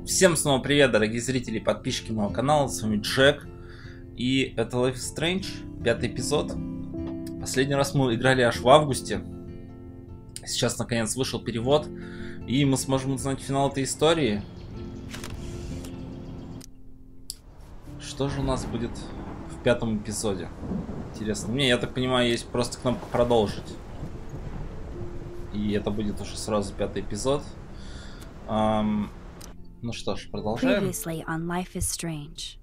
Всем снова привет, дорогие зрители и подписчики моего канала, с вами Джек. И это Life is Strange, 5-й эпизод. Последний раз мы играли аж в августе. Сейчас наконец вышел перевод, и мы сможем узнать финал этой истории. Что же у нас будет в 5-м эпизоде? Интересно. Мне, я так понимаю, есть просто кнопка продолжить. И это будет уже сразу 5-й эпизод. Ну что ж, продолжаем. Previously on Life is Strange.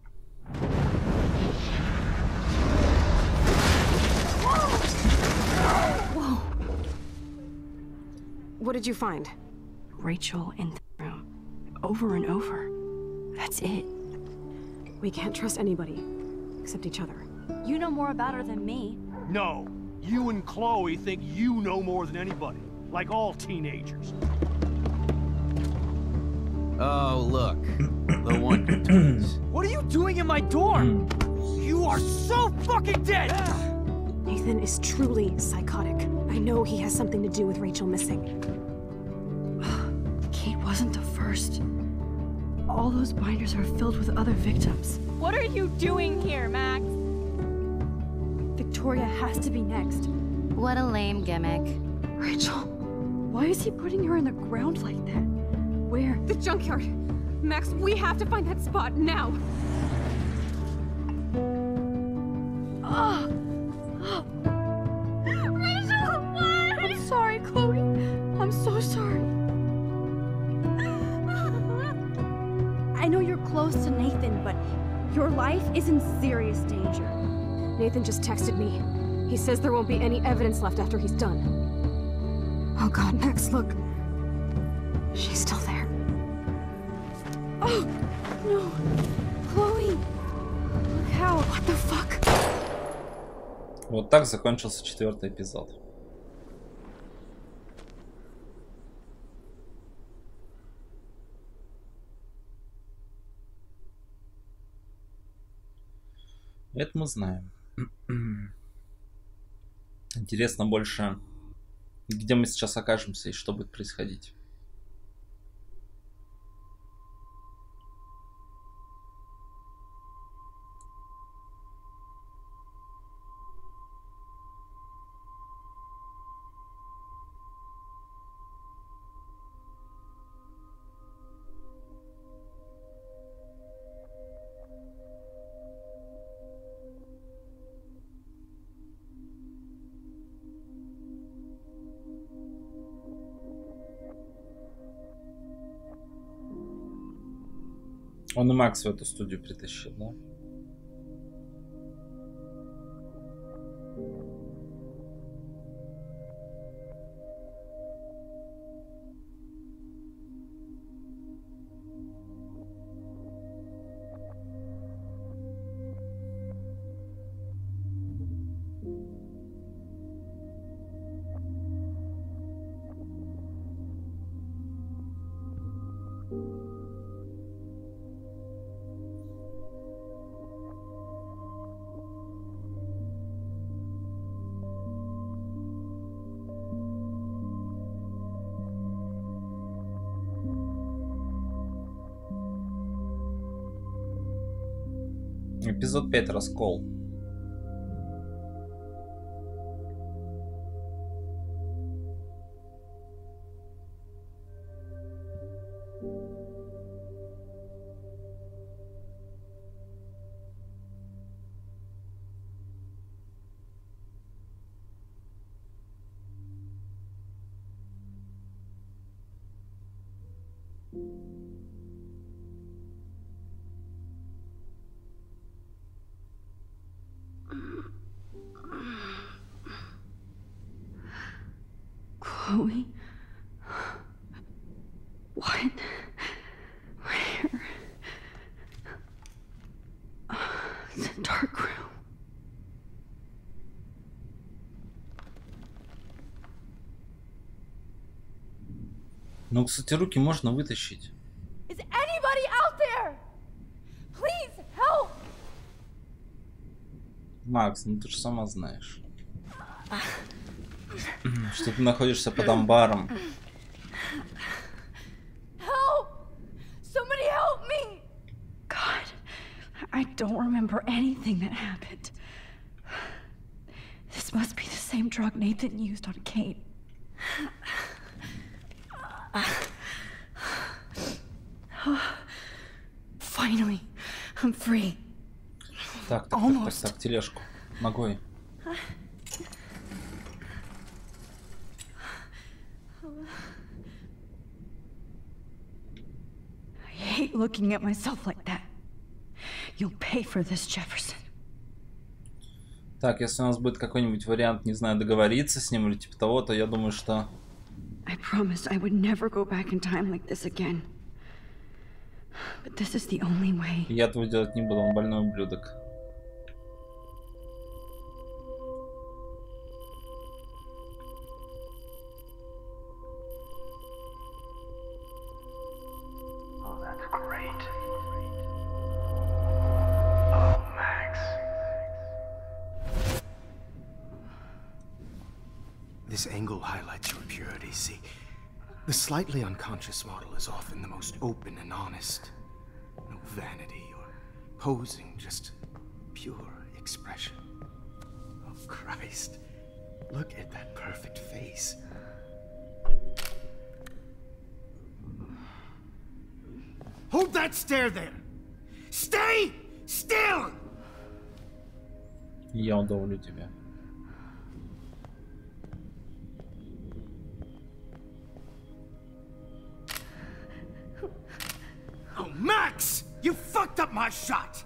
Whoa. What did you find? Rachel in the room. Over and over. That's it. We can't trust anybody, except each other. You know more about her than me. No. You and Chloe think you know more than anybody. Like all teenagers. Oh, look. The Wonder Twins. What are you doing in my dorm? You are so fucking dead! Nathan is truly psychotic. I know he has something to do with Rachel missing. Kate wasn't the first. All those binders are filled with other victims. What are you doing here, Max? Victoria has to be next. What a lame gimmick. Rachel, why is he putting her in the ground like that? Where? The junkyard! Max, we have to find that spot now! Rachel, what? I'm sorry, Chloe. I'm so sorry. I know you're close to Nathan, but your life is in serious danger. Nathan just texted me. He says there won't be any evidence left after he's done. Oh God, Max, look. She's still there. Oh, no. Chloe. Look how. What the fuck? Вот так закончился 4-й эпизод. Это мы знаем. Интересно больше, где мы сейчас окажемся и что будет происходить. Он и Макс в эту студию притащил, да? Эпизод 5. Раскол. Chloe? What? Where? It's a dark room. Ну, кстати, руки можно вытащить. Is anybody out there? Please help! Макс, ну ты же сама знаешь, что ты находишься под амбаром. don't remember anything that happened. This must be the same drug Nathan used on Kate. Finally, I'm free. Так, тележку. Ногой. I hate looking at myself like that. You'll pay for this, Jefferson. Так, если у нас будет какой-нибудь вариант, не знаю, договориться с ним или типа того, то я думаю, что... I promised I would never go back in time like this again. But this is the only way. Я этого делать не буду, он больной ублюдок. This angle highlights your purity, see? The slightly unconscious model is often the most open and honest. No vanity or posing, just pure expression. Oh, Christ. Look at that perfect face. Hold that stare there! Stay still! Я удавлю тебя. Oh, Max! You fucked up my shot!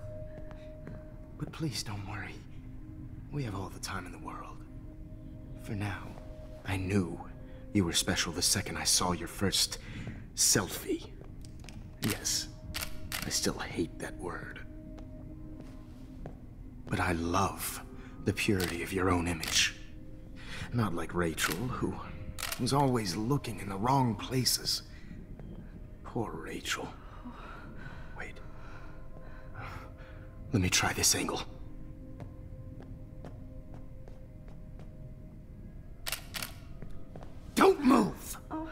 But please don't worry. We have all the time in the world. For now, I knew you were special the second I saw your first selfie. Yes, I still hate that word. But I love the purity of your own image. Not like Rachel, who was always looking in the wrong places. Poor Rachel. Wait. Let me try this angle. Don't move! Oh.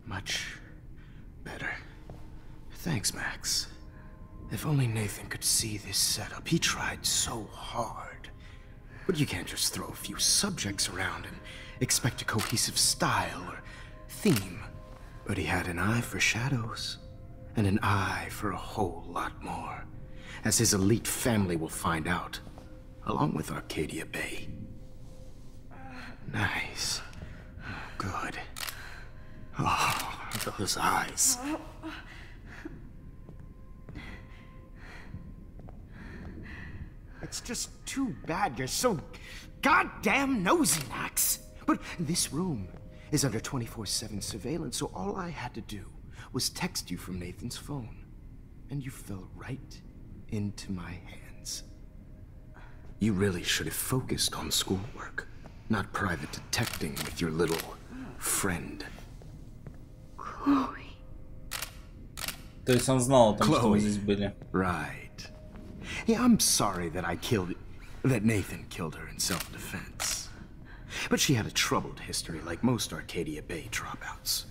Much better. Thanks, Max. If only Nathan could see this setup. He tried so hard. But you can't just throw a few subjects around and expect a cohesive style or theme. But he had an eye for shadows, and an eye for a whole lot more, as his elite family will find out, along with Arcadia Bay. Nice. Good. Oh, those eyes. It's just too bad you're so goddamn nosy, Max. But this room is under 24/7 surveillance, so all I had to do was text you from Nathan's phone. And you fell right into my hands. You really should have focused on schoolwork, not private detecting with your little friend. Chloe. То есть он знал о том, что вы здесь были. Right. Yeah, I'm sorry that Nathan killed her in self-defense. But she had a troubled history like most Arcadia Bay dropouts.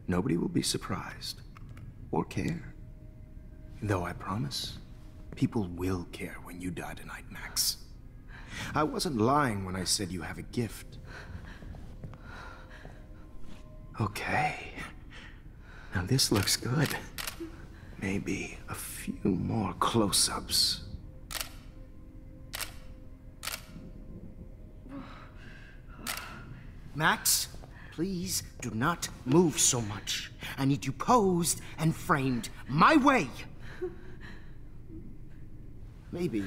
Nobody will be surprised. Or care. Though I promise, people will care when you die tonight, Max. I wasn't lying when I said you have a gift. Okay. Now this looks good. Maybe a few more close-ups. Max, please do not move so much. I need you posed and framed my way. Maybe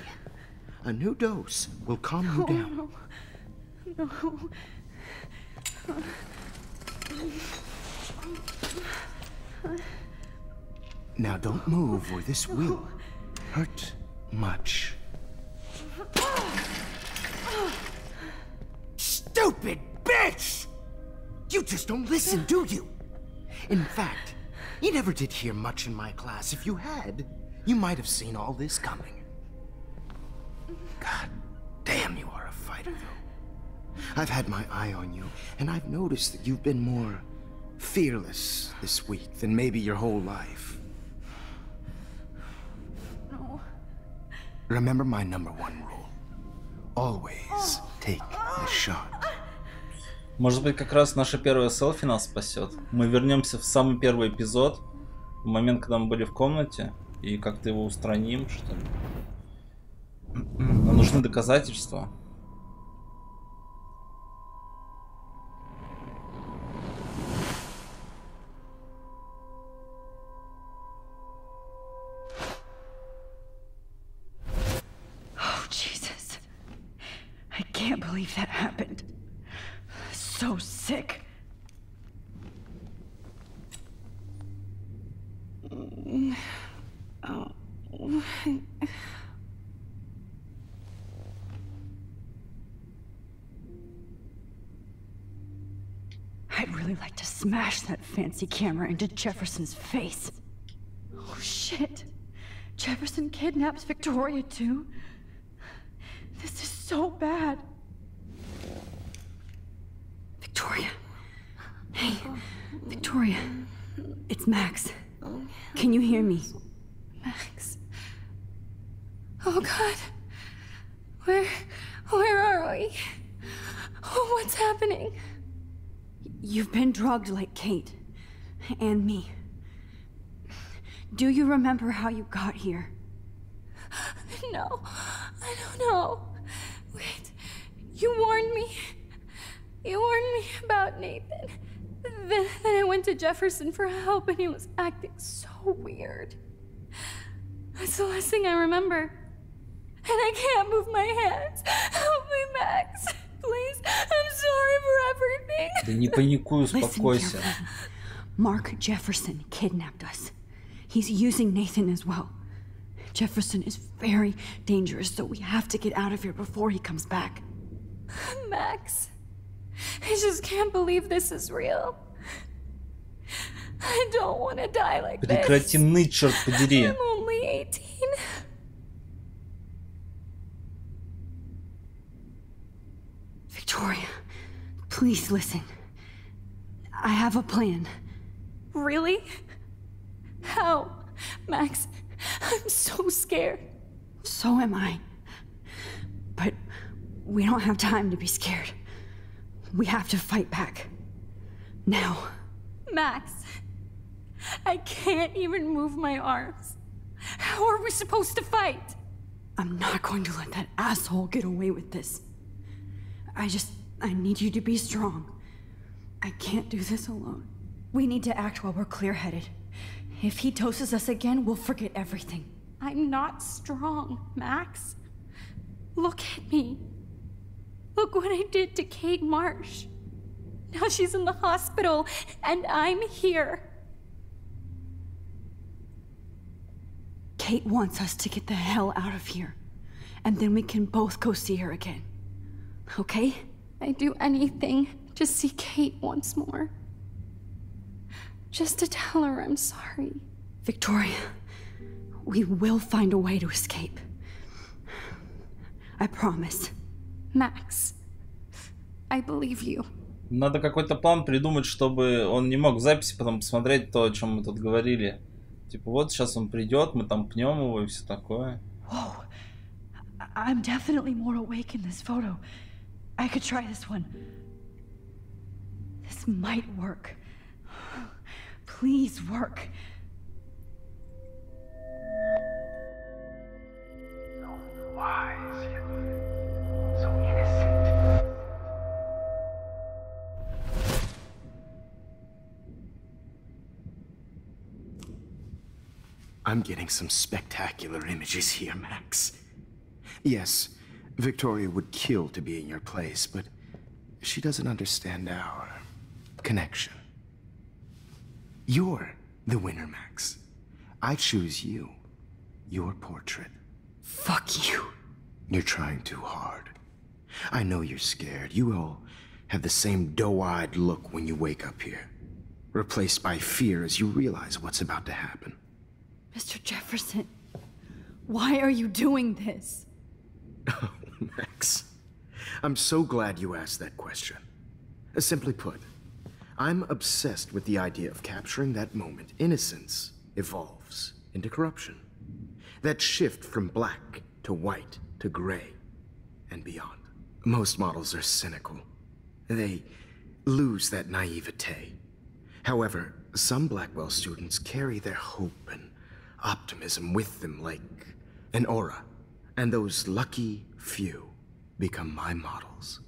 a new dose will calm you down. No. Now don't move or this will hurt much. Stupid bitch! You just don't listen, do you? In fact, you never did hear much in my class. If you had, you might have seen all this coming. God damn, you are a fighter, though. I've had my eye on you, and I've noticed that you've been more fearless this week than maybe your whole life. No. Remember my #1 rule. Always take the shot. Может быть, как раз наше первое селфи нас спасет. Мы вернемся в самый первый эпизод, в момент, когда мы были в комнате, и как-то его устраним, что ли. Нам нужны доказательства. Oh, Jesus. I can't believe that happened. So sick. Oh. I'd really like to smash that fancy camera into Jefferson's face. Oh shit. Jefferson kidnaps Victoria too? This is so bad. Victoria. Hey, Victoria. It's Max. Can you hear me? Max. Oh God. Where are we? Oh, what's happening? You've been drugged like Kate. And me. Do you remember how you got here? No, I don't know. Wait, you warned me. You warned me about Nathan. Then I went to Jefferson for help and he was acting so weird. That's the last thing I remember. And I can't move my hands. Help me, Max. Please, I'm sorry for everything. Да не паникуй, Listen успокойся. carefully. Mark Jefferson kidnapped us. He's using Nathan as well. Jefferson is very dangerous, so we have to get out of here before he comes back. Max, I just can't believe this is real. I don't want to die like this. Прекрати ныть, черт подери. I'm only 18. Victoria, please listen. I have a plan. Really? How? Max, I'm so scared. So am I. But we don't have time to be scared. We have to fight back. Now. Max, I can't even move my arms. How are we supposed to fight? I'm not going to let that asshole get away with this. I need you to be strong. I can't do this alone. We need to act while we're clear-headed. If he doses us again, we'll forget everything. I'm not strong, Max. Look at me. Look what I did to Kate Marsh. Now she's in the hospital, and I'm here. Kate wants us to get the hell out of here. And then we can both go see her again. Okay? I'd do anything to see Kate once more. Just to tell her I'm sorry. Victoria, we will find a way to escape. I promise. Max, I believe you. Надо какой-то план придумать, чтобы он не мог в записи потом посмотреть то, о чем мы тут говорили. Типа вот сейчас он придет, мы там пнем его и все такое. Whoa. I'm definitely more awake in this photo. I could try this one. This might work. Please work. So wise, yet so innocent. I'm getting some spectacular images here, Max. Yes, Victoria would kill to be in your place, but she doesn't understand our connection. You're the winner, Max. I choose you. Your portrait. Fuck you. You're trying too hard. I know you're scared. You all have the same doe-eyed look when you wake up here. Replaced by fear as you realize what's about to happen. Mr. Jefferson, why are you doing this? Oh, Max. I'm so glad you asked that question. Simply put, I'm obsessed with the idea of capturing that moment innocence evolves into corruption. That shift from black to white to gray and beyond. Most models are cynical. They lose that naivete. However, some Blackwell students carry their hope and optimism with them like an aura. And those lucky few become my models.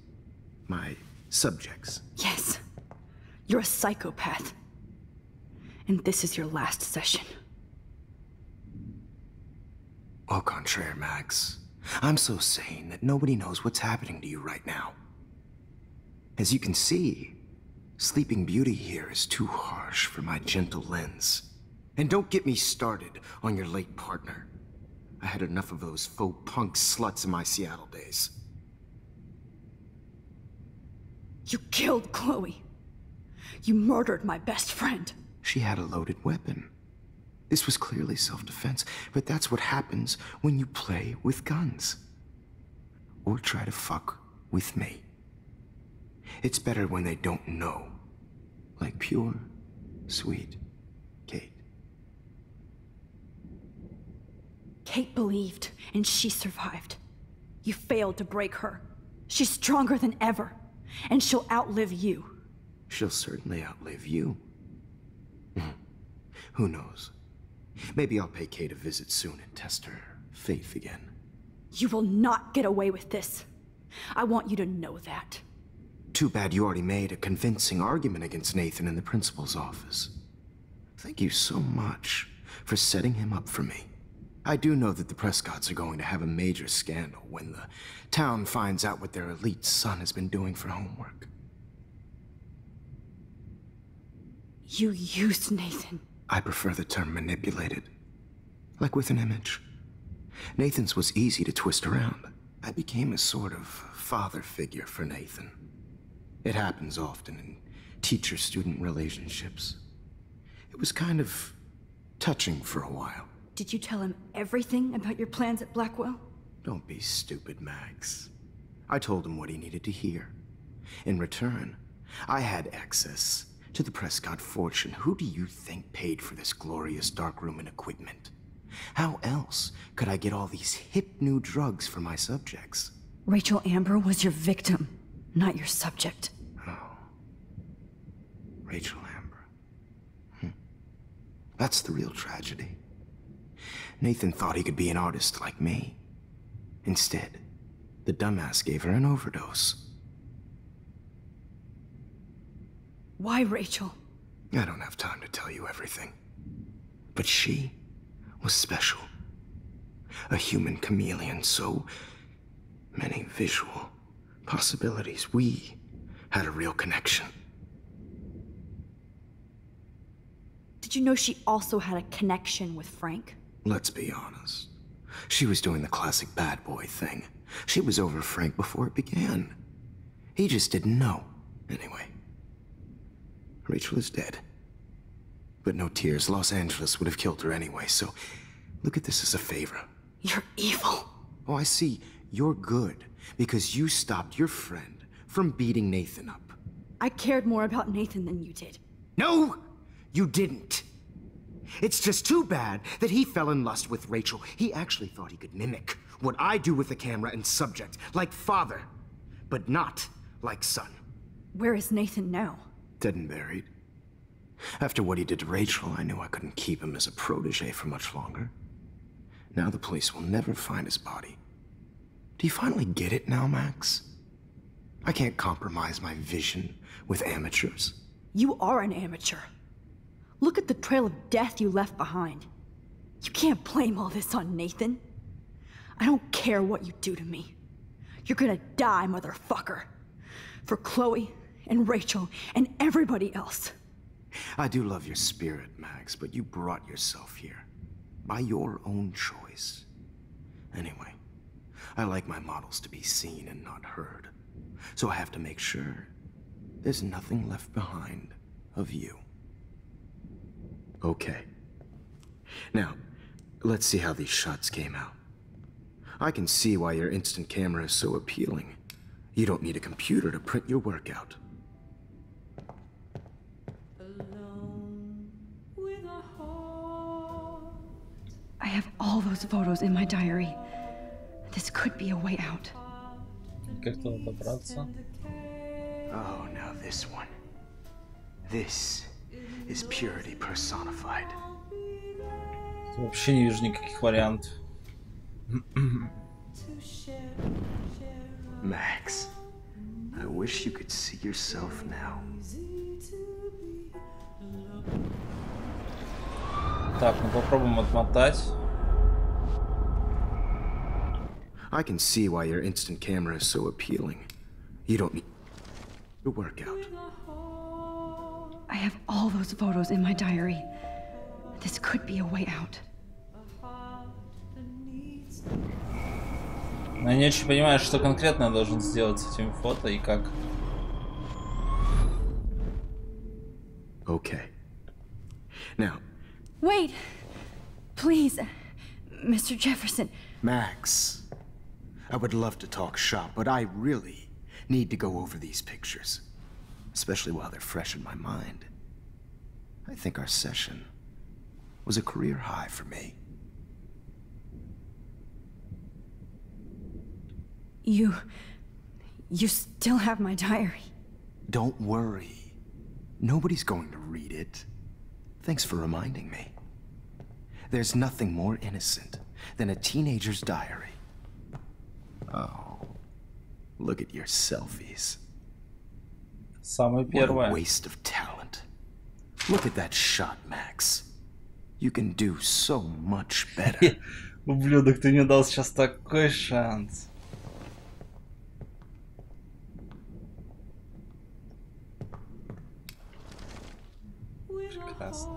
My subjects. Yes. You're a psychopath. And this is your last session. Au contraire, Max. I'm so sane that nobody knows what's happening to you right now. As you can see, Sleeping Beauty here is too harsh for my gentle lens. And don't get me started on your late partner. I had enough of those faux punk sluts in my Seattle days. You killed Chloe. You murdered my best friend. She had a loaded weapon. This was clearly self-defense, but that's what happens when you play with guns. Or try to fuck with me. It's better when they don't know. Like pure, sweet Kate. Kate believed, and she survived. You failed to break her. She's stronger than ever, and she'll outlive you. She'll certainly outlive you. Who knows? Maybe I'll pay Kate a visit soon and test her faith again. You will not get away with this. I want you to know that. Too bad you already made a convincing argument against Nathan in the principal's office. Thank you so much for setting him up for me. I do know that the Prescotts are going to have a major scandal when the town finds out what their elite son has been doing for homework. You used Nathan. I prefer the term manipulated. Like with an image. Nathan's was easy to twist around. I became a sort of father figure for Nathan. It happens often in teacher-student relationships. It was kind of touching for a while. Did you tell him everything about your plans at Blackwell? Don't be stupid, Max. I told him what he needed to hear. In return, I had access to the Prescott fortune. Who do you think paid for this glorious darkroom and equipment? How else could I get all these hip new drugs for my subjects? Rachel Amber was your victim, not your subject. Oh. Rachel Amber. That's the real tragedy. Nathan thought he could be an artist like me. Instead, the dumbass gave her an overdose. Why Rachel? I don't have time to tell you everything. But she was special. A human chameleon, so many visual possibilities. We had a real connection. Did you know she also had a connection with Frank? Let's be honest. She was doing the classic bad boy thing. She was over Frank before it began. He just didn't know. Anyway. Rachel is dead. But no tears. Los Angeles would have killed her anyway, so look at this as a favor. You're evil. Oh, I see. You're good because you stopped your friend from beating Nathan up. I cared more about Nathan than you did. No, you didn't. It's just too bad that he fell in lust with Rachel. He actually thought he could mimic what I do with the camera and subject, like father, but not like son. Where is Nathan now? Dead and buried. After what he did to Rachel, I knew I couldn't keep him as a protege for much longer. Now the police will never find his body. Do you finally get it now, Max? I can't compromise my vision with amateurs. You are an amateur. Look at the trail of death you left behind. You can't blame all this on Nathan. I don't care what you do to me. You're gonna die, motherfucker. For Chloe and Rachel and everybody else. I do love your spirit, Max, but you brought yourself here. By your own choice. Anyway, I like my models to be seen and not heard. So I have to make sure there's nothing left behind of you. Okay. Now, let's see how these shots came out. I can see why your instant camera is so appealing. You don't need a computer to print your work out. have all those photos in my diary. This could be a way out. Как туда добраться? Oh, now this one. This is purity personified. Вообще не вижу никаких вариантов. Max, I wish you could see yourself now. Так, ну попробуем отмотать. I can see why your instant camera is so appealing. You don't need to work out. I have all those photos in my diary. This could be a way out. Но я не очень понимаю, что конкретно я должен сделать с этими фото и как. Okay. Now, Wait! Please, Mr. Jefferson. Max, I would love to talk shop, but I really need to go over these pictures, especially while they're fresh in my mind. I think our session was a career high for me. You still have my diary. Don't worry. Nobody's going to read it. Thanks for reminding me. There's nothing more innocent than a teenager's diary. Oh, look at your selfies. Самое What a первое. waste of talent. Look at that shot, Max. You can do so much better. Ублюдок, ты мне дал сейчас такой шанс. Прекрасно.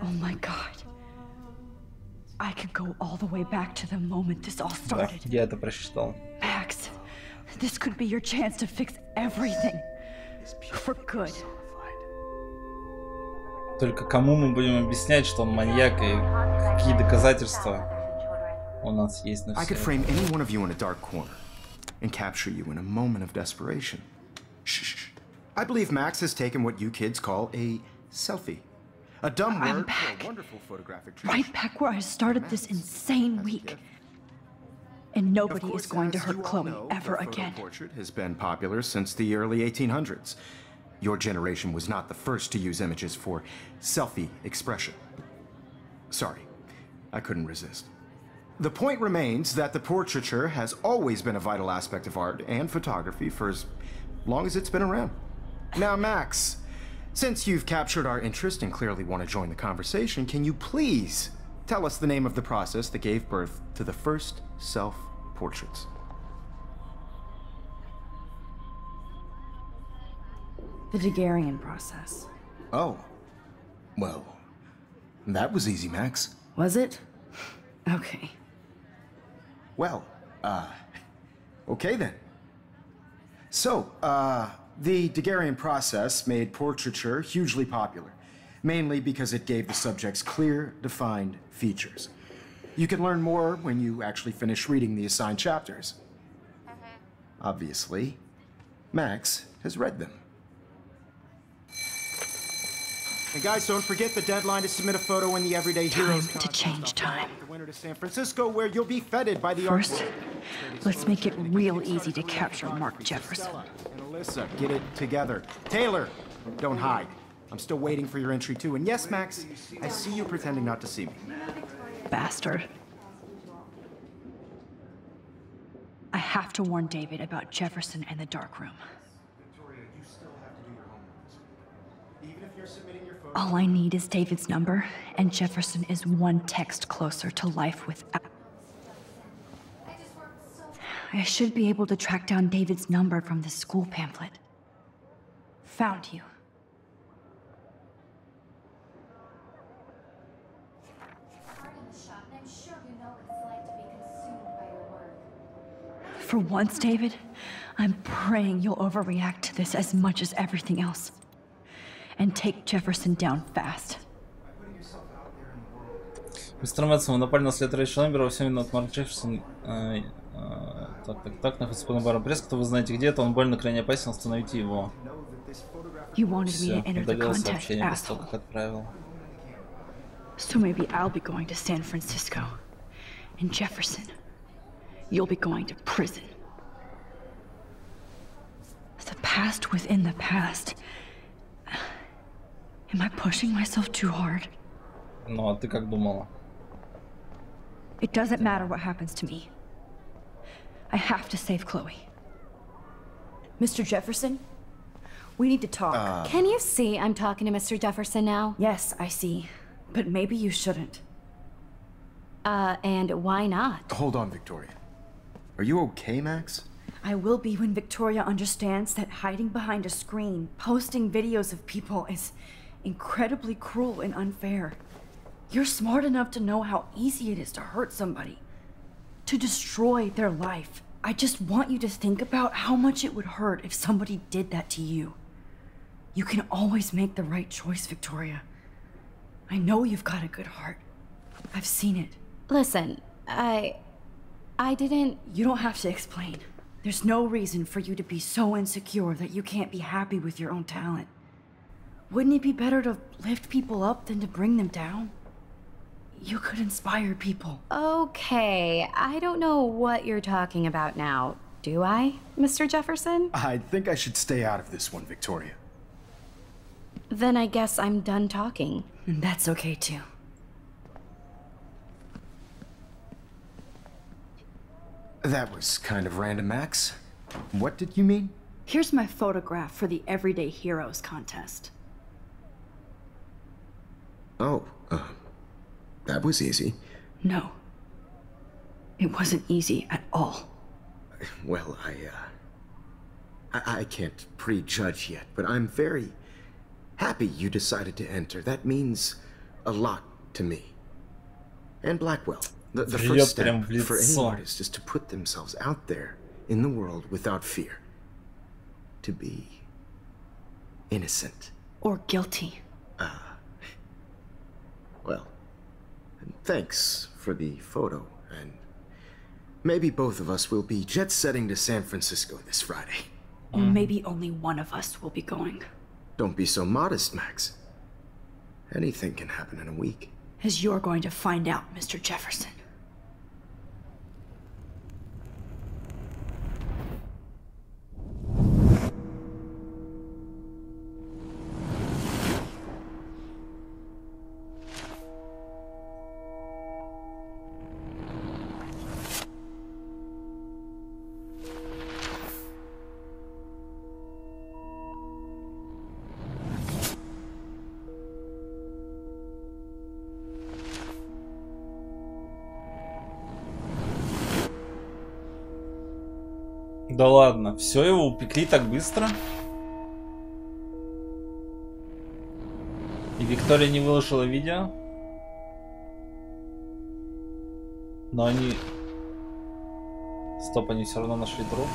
Oh my god. I could go all the way back to the moment this all Да, started. я это прочитал. Max, this could be your chance to fix everything. For good. Только кому мы будем объяснять, что он маньяк и какие доказательства у нас есть на I could все? frame any one of you in a dark corner and capture you in a moment of desperation. Shh. I believe Max has taken what you kids call a selfie. A dumb I'm word back. for a wonderful photographic Right tradition. back where I started this insane week. And Of nobody course, is going to as hurt you all Chloe know, ever the photo again. portrait has been popular since the early 1800s. Your generation was not the first to use images for selfie expression. Sorry, I couldn't resist. The point remains that the portraiture has always been a vital aspect of art and photography for as long as it's been around. Now, Max, since you've captured our interest and clearly want to join the conversation, can you please tell us the name of the process that gave birth to the first self-portraits? The Daguerrean process. Oh. Well, that was easy, Max. Was it? Okay. Well, okay then. So, the Daguerrean process made portraiture hugely popular, mainly because it gave the subjects clear, defined features. You can learn more when you actually finish reading the assigned chapters. Obviously, Max has read them. And guys, don't forget the deadline to submit a photo in the Everyday Heroes Time to change time. The winner to San Francisco, where you'll be feted by the First, art let's make it real easy to capture Mark Jefferson. Stella and Alyssa, get it together. Taylor, don't hide. I'm still waiting for your entry too. And yes, Max, I see you pretending not to see me. Bastard. I have to warn David about Jefferson and the dark room. Victoria, you still have to do your homework. Even if you're submitting your photo. All I need is David's number, and Jefferson is one text closer to life without. I should be able to track down David's number from the school pamphlet. Found you. For once, David, I'm praying you'll overreact to this as much as everything else. And take Jefferson down fast. Мистер Мэтсон, вы напали на след Рэйчел Эмбер во 7 минут. Марк Джефферсон. Так, находится под баром пресс-то, вы знаете где это, он больно крайне опасен, остановите его. You wanted me Все, to enter the удалил contest, сообщение после того, asshole. как отправил. So maybe I'll be going to San Francisco. And Jefferson, you'll be going to prison. The past within the past. Am I pushing myself too hard? Ну, а ты как думала? It doesn't matter what happens to me. I have to save Chloe. Mr. Jefferson, we need to talk. Can you see I'm talking to Mr. Jefferson now? Yes, I see. But maybe you shouldn't. And why not? Hold on, Victoria. Are you okay, Max? I will be when Victoria understands that hiding behind a screen, posting videos of people is incredibly cruel and unfair. You're smart enough to know how easy it is to hurt somebody, to destroy their life. I just want you to think about how much it would hurt if somebody did that to you. You can always make the right choice, Victoria. I know you've got a good heart. I've seen it. Listen, I didn't... You don't have to explain. There's no reason for you to be so insecure that you can't be happy with your own talent. Wouldn't it be better to lift people up than to bring them down? You could inspire people. Okay, I don't know what you're talking about now, do I, Mr. Jefferson? I think I should stay out of this one, Victoria. Then I guess I'm done talking. And that's okay too. That was kind of random, Max. What did you mean? Here's my photograph for the Everyday Heroes contest. Oh, that was easy. No. It wasn't easy at all. Well, I can't prejudge yet, but I'm very happy you decided to enter. That means a lot to me. And Blackwell. The first step for any artist is to put themselves out there in the world without fear. To be innocent. Or guilty. Well, thanks for the photo, and maybe both of us will be jet-setting to San Francisco this Friday. Or maybe only one of us will be going. Don't be so modest, Max. Anything can happen in a week. As you're going to find out, Mr. Jefferson. Да ладно, все, его упекли так быстро? И Виктория не выложила видео? Но они... Стоп, они все равно нашли труп.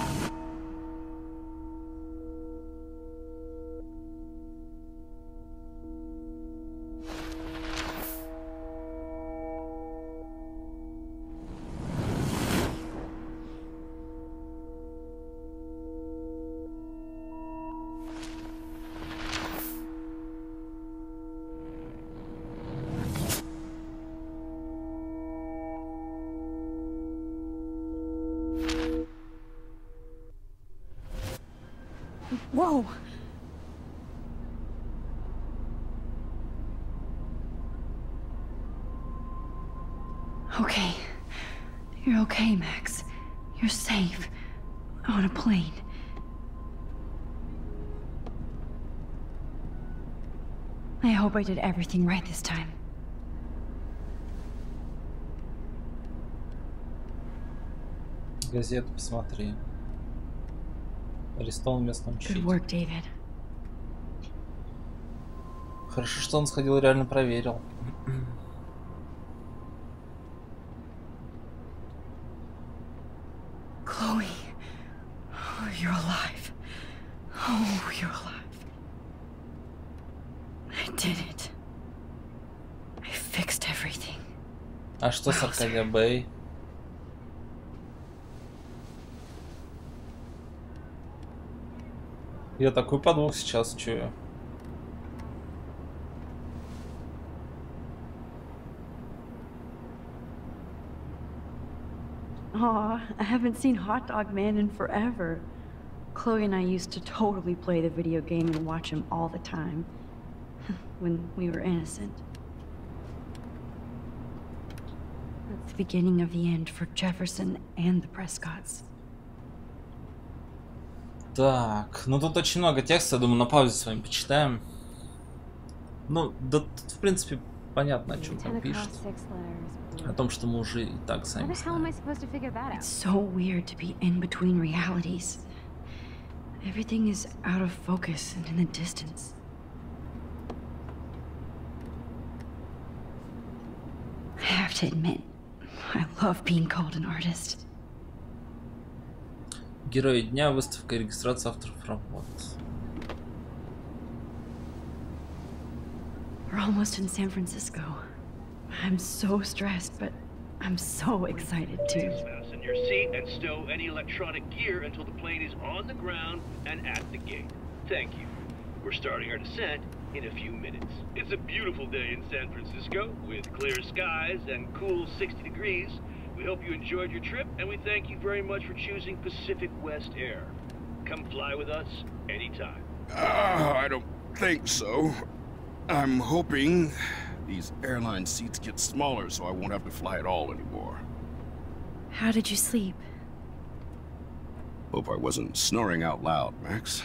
Whoa! Okay. You're okay, Max. You're safe. On a plane. I hope I did everything right this time. Газету посмотри. Арестован местным Good work, David. Хорошо, что он сходил и реально проверил. Chloe. Oh, you're alive. Oh, you're alive. I did it. I fixed everything. А что с Аркадия Бэй? Я такой подвох сейчас чую. Aw, I haven't seen Hot Dog Man in forever. Chloe and I used to totally play the video game and watch him all the time. When we were innocent. That's the beginning of the end for Jefferson and the Prescotts. Так, ну тут очень много текста, думаю, на паузе с вами почитаем. Ну, да тут, в принципе, понятно, о чем там пишет. О том, что мы уже и так сами знаем. It's so weird to be in between realities. Everything is out of focus and in the distance. I have to admit, I love being called an artist. Герои дня, выставка и регистрация авторов работ. We're almost in San Francisco. I'm so stressed, but I'm so excited too. Fasten your seat and stow any electronic gear until the plane is on the ground and at the gate. Thank you. We're starting our descent in a few minutes. It's a beautiful day in San Francisco with clear skies and cool 60 degrees. We hope you enjoyed your trip, and we thank you very much for choosing Pacific West Air. Come fly with us anytime. I don't think so. I'm hoping these airline seats get smaller so I won't have to fly at all anymore. How did you sleep? Hope I wasn't snoring out loud, Max.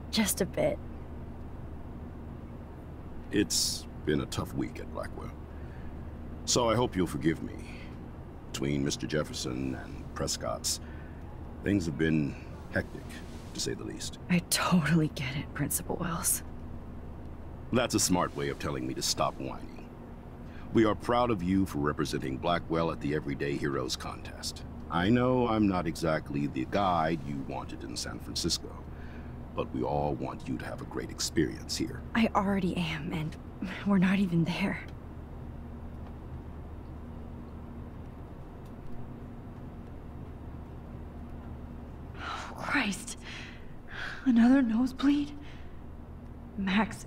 Just a bit. It's been a tough week at Blackwell. So I hope you'll forgive me. Between Mr. Jefferson and Prescott's, things have been hectic, to say the least. I totally get it, Principal Wells. That's a smart way of telling me to stop whining. We are proud of you for representing Blackwell at the Everyday Heroes contest. I know I'm not exactly the guide you wanted in San Francisco, but we all want you to have a great experience here. I already am, and we're not even there. Oh, Christ. Another nosebleed? Max,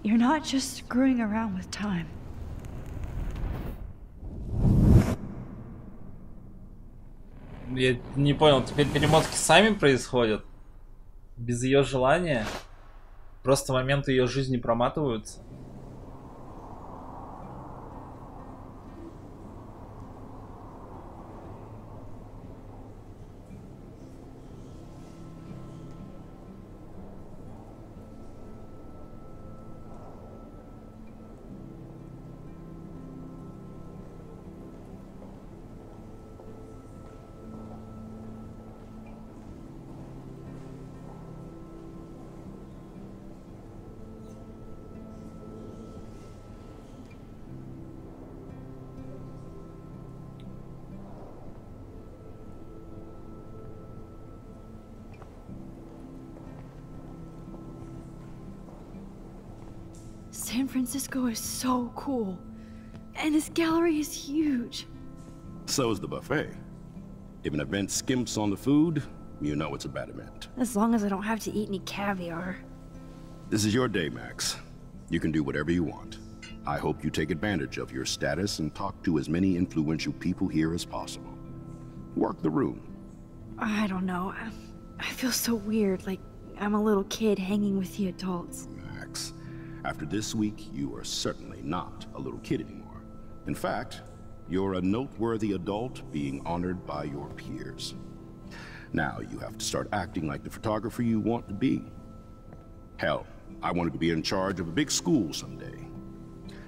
you're not just screwing around with time. Я не понял, теперь перемотки сами происходят? Без ее желания? Просто моменты ее жизни проматываются? San Francisco is so cool. And this gallery is huge. So is the buffet. If an event skimps on the food, you know it's a bad event. As long as I don't have to eat any caviar. This is your day, Max. You can do whatever you want. I hope you take advantage of your status and talk to as many influential people here as possible. Work the room. I don't know. I feel so weird, like I'm a little kid hanging with the adults. Max, after this week, you are certainly not a little kid anymore. In fact, you're a noteworthy adult being honored by your peers. Now you have to start acting like the photographer you want to be. Hell, I wanted to be in charge of a big school someday.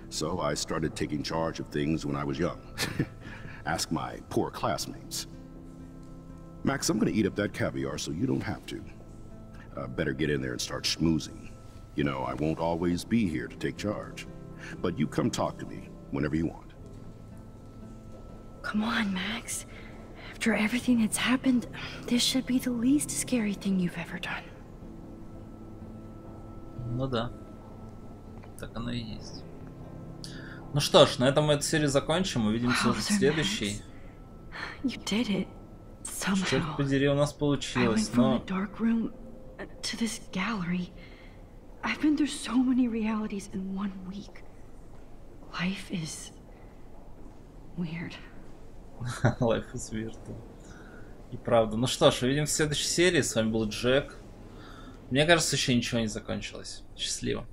So I started taking charge of things when I was young. Ask my poor classmates. Max, I'm gonna eat up that caviar so you don't have to. Better get in there and start schmoozing. You know, I won't always be here to take charge. But you come talk to me whenever you want. Come on, Max. After everything that's happened, this should be the least scary thing you've ever done. Ну да. Так оно и есть. Ну что ж, на этом мы эту серию закончим. Увидимся уже в следующей. You did it. Somehow. Черт подери, у нас получилось, I went но... from the dark room to this gallery. I've been through so many realities in 1 week. Life is weird. Life is Virtual. И правда. Ну что ж, увидимся в следующей серии. С вами был Джек. Мне кажется, еще ничего не закончилось. Счастливо.